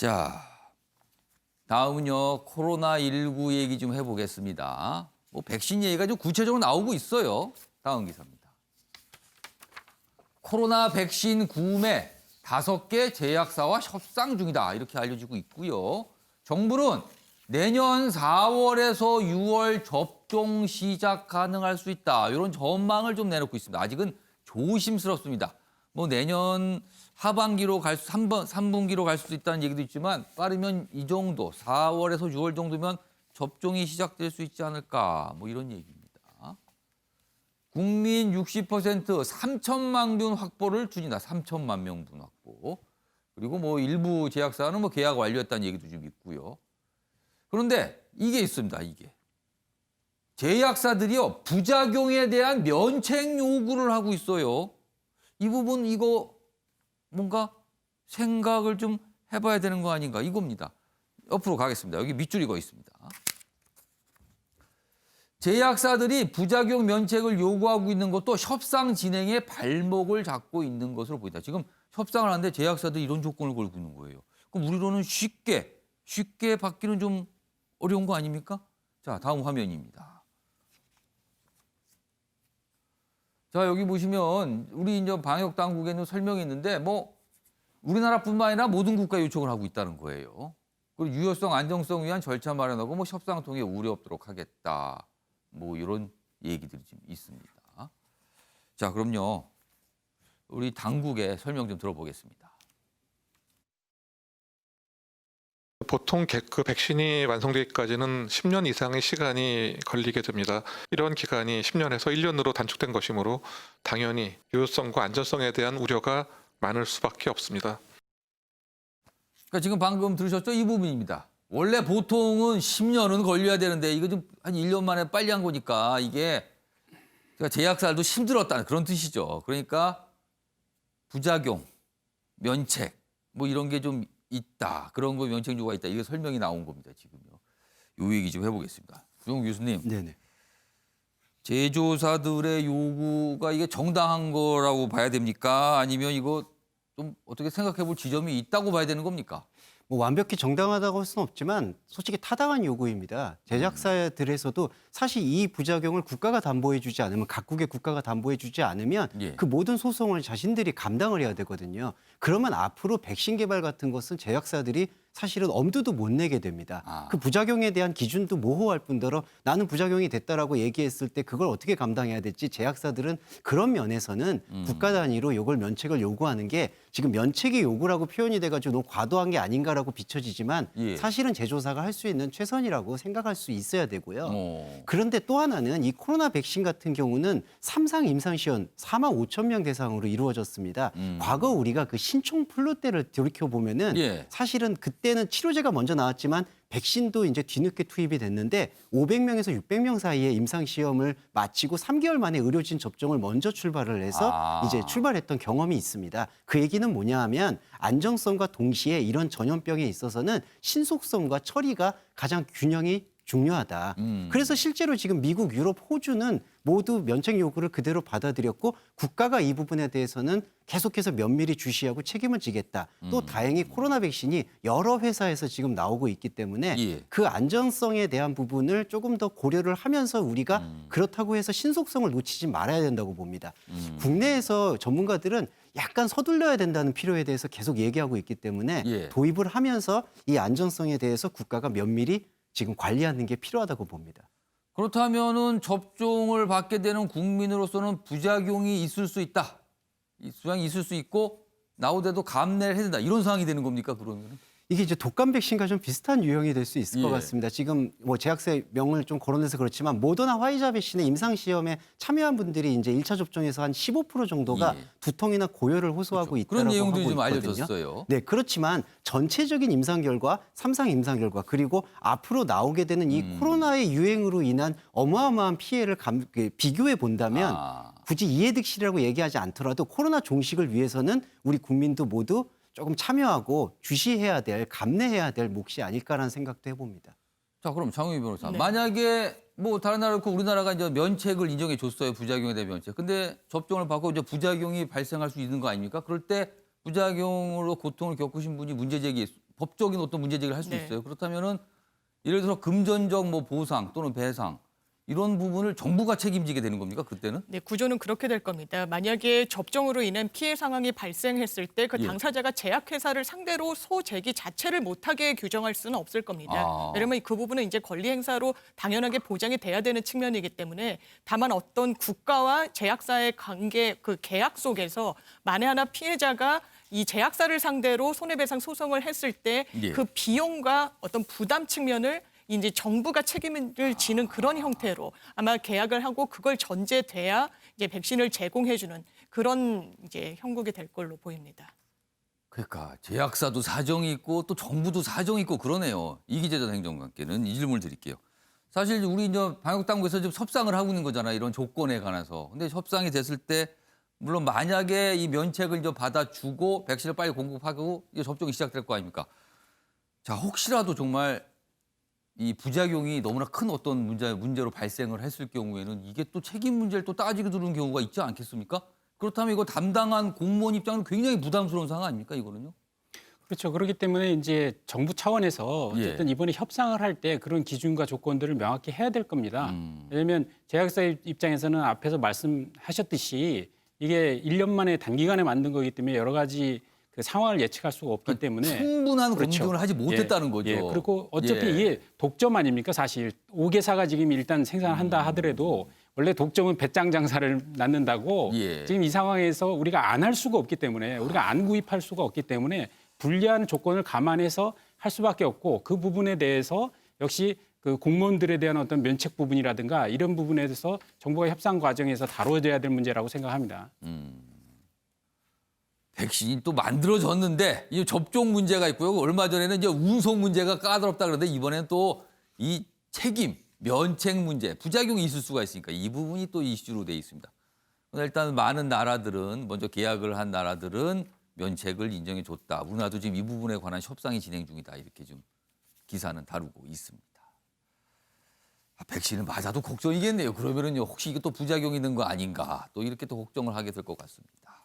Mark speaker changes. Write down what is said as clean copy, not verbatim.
Speaker 1: 자, 다음은요. 코로나19 얘기 좀 해보겠습니다. 뭐 백신 얘기가 좀 구체적으로 나오고 있어요. 다음 기사입니다. 코로나 백신 구매 5개 제약사와 협상 중이다. 이렇게 알려지고 있고요. 정부는 내년 4월에서 6월 접종 시작 가능할 수 있다. 이런 전망을 좀 내놓고 있습니다. 아직은 조심스럽습니다. 뭐 내년 하반기로 3분기로 갈 수도 있다는 얘기도 있지만 빠르면 이 정도 4월에서 6월 정도면 접종이 시작될 수 있지 않을까 뭐 이런 얘기입니다. 국민 60% 3천만 분 확보를 추진다. 3천만 명분 확보. 그리고 뭐 일부 제약사는 뭐 계약 완료했다는 얘기도 좀 있고요. 그런데 이게 있습니다. 이게. 제약사들이요. 부작용에 대한 면책 요구를 하고 있어요. 이 부분 이거 뭔가 생각을 좀 해봐야 되는 거 아닌가 이겁니다. 옆으로 가겠습니다. 여기 밑줄이 거 있습니다. 제약사들이 부작용 면책을 요구하고 있는 것도 협상 진행에 발목을 잡고 있는 것으로 보인다. 지금 협상을 하는데 제약사들이 이런 조건을 걸고 있는 거예요. 그럼 우리로는 쉽게 받기는 좀 어려운 거 아닙니까? 자, 다음 화면입니다. 자, 여기 보시면 우리 이제 방역 당국에는 설명이 있는데 뭐 우리나라뿐만 아니라 모든 국가에 요청을 하고 있다는 거예요. 그리고 유효성, 안정성 위한 절차 마련하고 뭐 협상 통해 우려 없도록 하겠다. 뭐 이런 얘기들이 좀 있습니다. 자, 그럼요. 우리 당국의 설명 좀 들어보겠습니다.
Speaker 2: 보통 그 백신이 완성되기까지는 10년 이상의 시간이 걸리게 됩니다. 이런 기간이 10년에서 1년으로 단축된 것이므로 당연히 유효성과 안전성에 대한 우려가 많을 수밖에 없습니다.
Speaker 1: 그러니까 지금 방금 들으셨죠? 이 부분입니다. 원래 보통은 10년은 걸려야 되는데 이거 좀 한 1년 만에 빨리 한 거니까 이게 제약사들도 힘들었다는 그런 뜻이죠. 그러니까 부작용, 면책 뭐 이런 게 좀 있다. 그런 거 면책 요구가 있다. 이게 설명이 나온 겁니다. 지금요. 요 얘기 좀 해보겠습니다. 조용 교수님.
Speaker 3: 네네.
Speaker 1: 제조사들의 요구가 이게 정당한 거라고 봐야 됩니까? 아니면 이거 좀 어떻게 생각해 볼 지점이 있다고 봐야 되는 겁니까?
Speaker 3: 뭐 완벽히 정당하다고 할 수는 없지만 솔직히 타당한 요구입니다. 제작사들에서도 사실 이 부작용을 국가가 담보해주지 않으면 각국의 국가가 담보해주지 않으면
Speaker 1: 예.
Speaker 3: 그 모든 소송을 자신들이 감당을 해야 되거든요. 그러면 앞으로 백신 개발 같은 것은 제약사들이 사실은 엄두도 못 내게 됩니다. 그 부작용에 대한 기준도 모호할 뿐더러 나는 부작용이 됐다라고 얘기했을 때 그걸 어떻게 감당해야 될지 제약사들은 그런 면에서는 국가 단위로 이걸 면책을 요구하는 게 지금 면책의 요구라고 표현이 돼가지고 너무 과도한 게 아닌가라고 비춰지지만
Speaker 1: 예.
Speaker 3: 사실은 제조사가 할 수 있는 최선이라고 생각할 수 있어야 되고요.
Speaker 1: 어.
Speaker 3: 그런데 또 하나는 이 코로나 백신 같은 경우는 3상 임상시험 4만 5천 명 대상으로 이루어졌습니다. 과거 우리가 그 신총 플루 때를 돌이켜보면은
Speaker 1: 예.
Speaker 3: 사실은 그때는 치료제가 먼저 나왔지만 백신도 이제 뒤늦게 투입이 됐는데 500명에서 600명 사이에 임상시험을 마치고 3개월 만에 의료진 접종을 먼저 출발을 해서 이제 출발했던 경험이 있습니다. 그 얘기는 뭐냐 하면 안정성과 동시에 이런 전염병에 있어서는 신속성과 처리가 가장 균형이 중요하다. 그래서 실제로 지금 미국, 유럽, 호주는 모두 면책 요구를 그대로 받아들였고 국가가 이 부분에 대해서는 계속해서 면밀히 주시하고 책임을 지겠다. 또 다행히 코로나 백신이 여러 회사에서 지금 나오고 있기 때문에
Speaker 1: 예.
Speaker 3: 그 안전성에 대한 부분을 조금 더 고려를 하면서 우리가 그렇다고 해서 신속성을 놓치지 말아야 된다고 봅니다. 국내에서 전문가들은 약간 서둘러야 된다는 필요에 대해서 계속 얘기하고 있기 때문에
Speaker 1: 예.
Speaker 3: 도입을 하면서 이 안전성에 대해서 국가가 면밀히 지금 관리하는 게 필요하다고 봅니다.
Speaker 1: 그렇다면은 접종을 받게 되는 국민으로서는 부작용이 있을 수 있다. 이 부작용이 있을 수 있고 나오더라도 감내를 해야 된다. 이런 상황이 되는 겁니까? 그러면?
Speaker 3: 이게 이제 독감 백신과 좀 비슷한 유형이 될 수 있을 것
Speaker 1: 예.
Speaker 3: 같습니다. 지금 뭐 제약사 명을 좀 거론해서 그렇지만 모더나 화이자 백신의 임상 시험에 참여한 분들이 이제 1차 접종에서 한 15% 정도가
Speaker 1: 예.
Speaker 3: 두통이나 고열을 호소하고
Speaker 1: 그렇죠. 그런
Speaker 3: 있다라고
Speaker 1: 내용들이
Speaker 3: 하고
Speaker 1: 좀
Speaker 3: 있거든요.
Speaker 1: 알려졌어요.
Speaker 3: 네, 그렇지만 전체적인 임상 결과, 3상 임상 결과 그리고 앞으로 나오게 되는 이 코로나의 유행으로 인한 어마어마한 피해를 비교해 본다면 굳이 이해득실이라고 얘기하지 않더라도 코로나 종식을 위해서는 우리 국민도 모두 조금 참여하고 주시해야 될, 감내해야 될 몫이 아닐까라는 생각도 해봅니다.
Speaker 1: 자, 그럼 장우희 변호사.
Speaker 4: 네.
Speaker 1: 만약에 뭐 다른 나라 그렇고 우리나라가 이제 면책을 인정해 줬어요. 부작용에 대한 면책. 근데 접종을 받고 이제 부작용이 발생할 수 있는 거 아닙니까? 그럴 때 부작용으로 고통을 겪으신 분이 문제 제기 법적인 어떤 문제 제기를 할 수
Speaker 4: 네.
Speaker 1: 있어요. 그렇다면은 예를 들어 금전적 뭐 보상 또는 배상 이런 부분을 정부가 책임지게 되는 겁니까? 그때는?
Speaker 4: 네, 구조는 그렇게 될 겁니다. 만약에 접종으로 인한 피해 상황이 발생했을 때 그
Speaker 1: 예.
Speaker 4: 당사자가 제약회사를 상대로 소제기 자체를 못하게 규정할 수는 없을 겁니다.
Speaker 1: 아.
Speaker 4: 왜냐하면 그 부분은 이제 권리 행사로 당연하게 보장이 돼야 되는 측면이기 때문에 다만 어떤 국가와 제약사의 관계 그 계약 속에서 만에 하나 피해자가 이 제약사를 상대로 손해배상 소송을 했을 때
Speaker 1: 예.
Speaker 4: 그 비용과 어떤 부담 측면을 이제 정부가 책임을 지는 그런 형태로 아마 계약을 하고 그걸 전제돼야 이제 백신을 제공해주는 그런 이제 형국이 될 걸로 보입니다.
Speaker 1: 그러니까 제약사도 사정이 있고 또 정부도 사정이 있고 그러네요. 이기재 전 행정관께는 이 질문을 드릴게요. 사실 우리 이제 방역당국에서 지금 협상을 하고 있는 거잖아요. 이런 조건에 관해서. 근데 협상이 됐을 때 물론 만약에 이 면책을 이제 받아주고 백신을 빨리 공급하고 이제 접종이 시작될 거 아닙니까? 자, 혹시라도 정말 이 부작용이 너무나 큰 어떤 문제로 발생을 했을 경우에는 이게 또 책임 문제를 또 따지게 두는 경우가 있지 않겠습니까? 그렇다면 이거 담당한 공무원 입장은 굉장히 부담스러운 상황 아닙니까, 이거는요?
Speaker 5: 그렇죠. 그렇기 때문에 이제 정부 차원에서 어쨌든 이번에 협상을 할 때 그런 기준과 조건들을 명확히 해야 될 겁니다. 왜냐하면 제약사 입장에서는 앞에서 말씀하셨듯이 이게 1년 만에 단기간에 만든 거기 때문에 여러 가지 그 상황을 예측할 수가 없기 때문에
Speaker 1: 충분한
Speaker 5: 그렇죠.
Speaker 1: 검증을 하지 못했다는 거죠.
Speaker 5: 예, 그리고 어차피
Speaker 1: 예.
Speaker 5: 이게 독점 아닙니까 사실 5개사가 지금 일단 생산한다 하더라도 원래 독점은 배짱 장사를 낳는다고
Speaker 1: 예.
Speaker 5: 지금 이 상황에서 우리가 안 할 수가 없기 때문에 우리가 안 구입할 수가 없기 때문에 불리한 조건을 감안해서 할 수밖에 없고 그 부분에 대해서 역시 그 공무원들에 대한 어떤 면책 부분이라든가 이런 부분에 대해서 정부가 협상 과정에서 다뤄져야 될 문제라고 생각합니다.
Speaker 1: 백신이 또 만들어졌는데 이 접종 문제가 있고요. 얼마 전에는 이제 운송 문제가 까다롭다 그러는데 이번에는 또 이 책임, 면책 문제, 부작용이 있을 수가 있으니까 이 부분이 또 이슈로 돼 있습니다. 일단 많은 나라들은 먼저 계약을 한 나라들은 면책을 인정해 줬다. 우리나라도 지금 이 부분에 관한 협상이 진행 중이다. 이렇게 좀 기사는 다루고 있습니다. 백신을 맞아도 걱정이겠네요. 그러면은요 혹시 이게 또 부작용이 있는 거 아닌가 또 이렇게 또 걱정을 하게 될 것 같습니다.